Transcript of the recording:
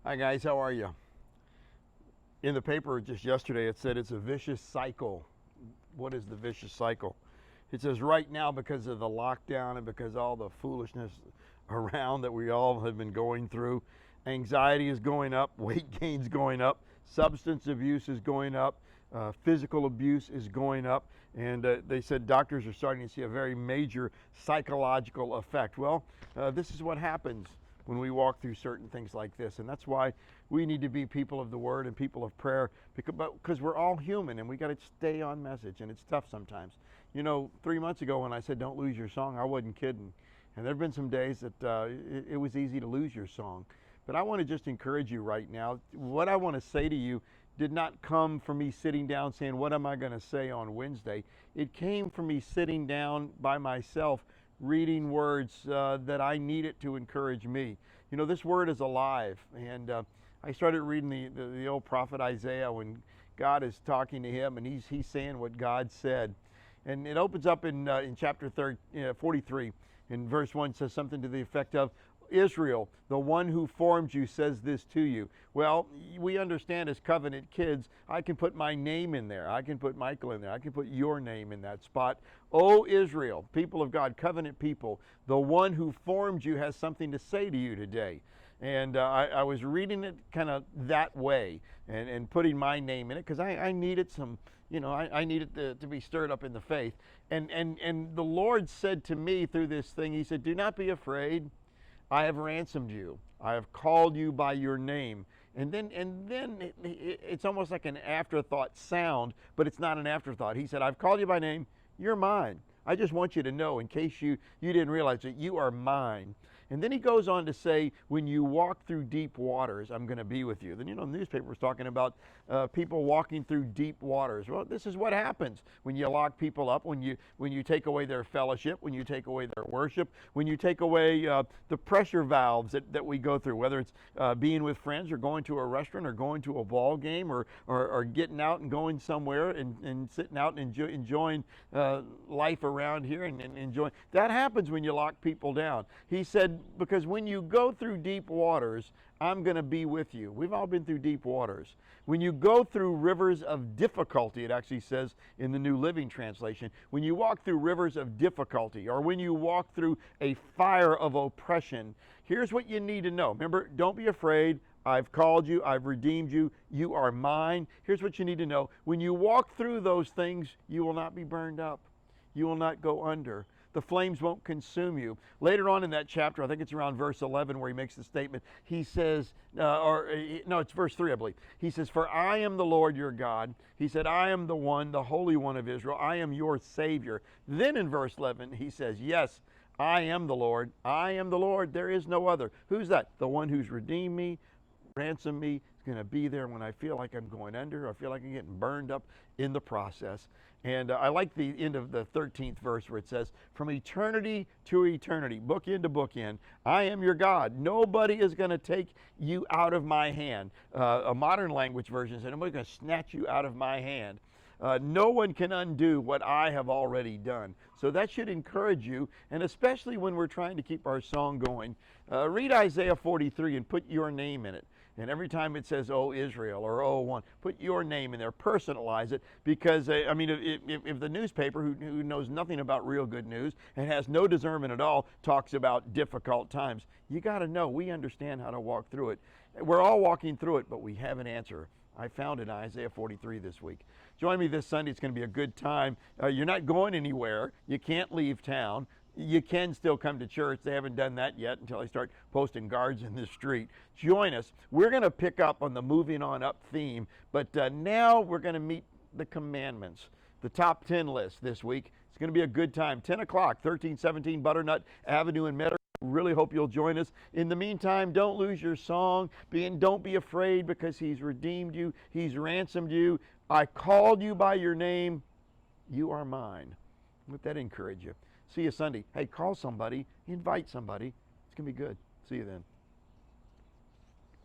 Hi guys, how are you? In the paper just yesterday it said it's a vicious cycle. What is the vicious cycle? It says right now, because of the lockdown and because all the foolishness around that we all have been going through, anxiety is going up, weight gain's going up, substance abuse is going up, physical abuse is going up, and they said doctors are starting to see a very major psychological effect. Well, this is what happens when we walk through certain things like this. And that's why we need to be people of the word and people of prayer, because we're all human and we got to stay on message, and it's tough sometimes. You know, 3 months ago when I said don't lose your song, I wasn't kidding. And there have been some days that it was easy to lose your song. But I want to just encourage you right now. What I want to say to you did not come from me sitting down saying, what am I going to say on Wednesday? It came from me sitting down by myself reading words that I needed to encourage me. You know, this word is alive, and I started reading the old prophet Isaiah when God is talking to him, and he's saying what God said. And it opens up in chapter 43, in verse 1, says something to the effect of, Israel, the one who formed you, says this to you. Well, we understand as covenant kids, I can put my name in there. I can put Michael in there. I can put your name in that spot. O Israel, people of God, covenant people, the one who formed you has something to say to you today. And I was reading it kind of that way and putting my name in it because I needed some, you know, I needed to be stirred up in the faith. And the Lord said to me through this thing, he said, do not be afraid. I have ransomed you. I have called you by your name. And then it's almost like an afterthought sound, but it's not an afterthought. He said, I've called you by name. You're mine. I just want you to know, in case you didn't realize it, you are mine. And then he goes on to say, when you walk through deep waters, I'm going to be with you. Then, you know, the newspaper was talking about people walking through deep waters. Well, this is what happens when you lock people up, when you take away their fellowship, when you take away their worship, when you take away the pressure valves that we go through, whether it's being with friends or going to a restaurant or going to a ball game or getting out and going somewhere and sitting out and enjoying life around here and enjoying. That happens when you lock people down. He said, because when you go through deep waters, I'm going to be with you. We've all been through deep waters. When you go through rivers of difficulty, it actually says in the New Living Translation, when you walk through rivers of difficulty, or when you walk through a fire of oppression, here's what you need to know. Remember, don't be afraid. I've called you. I've redeemed you. You are mine. Here's what you need to know. When you walk through those things, you will not be burned up. You will not go under. The flames won't consume you. Later on in that chapter, I think it's around verse 11 where he makes the statement, he says, no, it's verse 3, I believe. He says, for I am the Lord your God. He said, I am the one, the Holy One of Israel. I am your Savior. Then in verse 11, he says, yes, I am the Lord. I am the Lord. There is no other. Who's that? The one who's redeemed me, ransomed me, is going to be there when I feel like I'm going under. I feel like I'm getting burned up in the process. And I like the end of the 13th verse where it says, from eternity to eternity, book end to book end, I am your God. Nobody is going to take you out of my hand. A modern language version said, nobody's going to snatch you out of my hand. No one can undo what I have already done. So that should encourage you, and especially when we're trying to keep our song going. Read Isaiah 43 and put your name in it. And every time it says, oh, Israel, or oh, one, put your name in there, personalize it, because, I mean, if the newspaper, who knows nothing about real good news and has no discernment at all, talks about difficult times, you got to know, we understand how to walk through it. We're all walking through it, but we have an answer. I found it in Isaiah 43 this week. Join me this Sunday. It's going to be a good time. You're not going anywhere. You can't leave town. You can still come to church. They haven't done that yet until they start posting guards in the street. Join us. We're going to pick up on the moving on up theme, but now we're going to meet the commandments, the top 10 list this week. It's going to be a good time. 10 o'clock, 1317 Butternut Avenue in Meadow. Really hope you'll join us. In the meantime, don't lose your song. Don't be afraid, because he's redeemed you. He's ransomed you. I called you by your name. You are mine. Let that encourage you. See you Sunday. Hey, call somebody. Invite somebody. It's going to be good. See you then.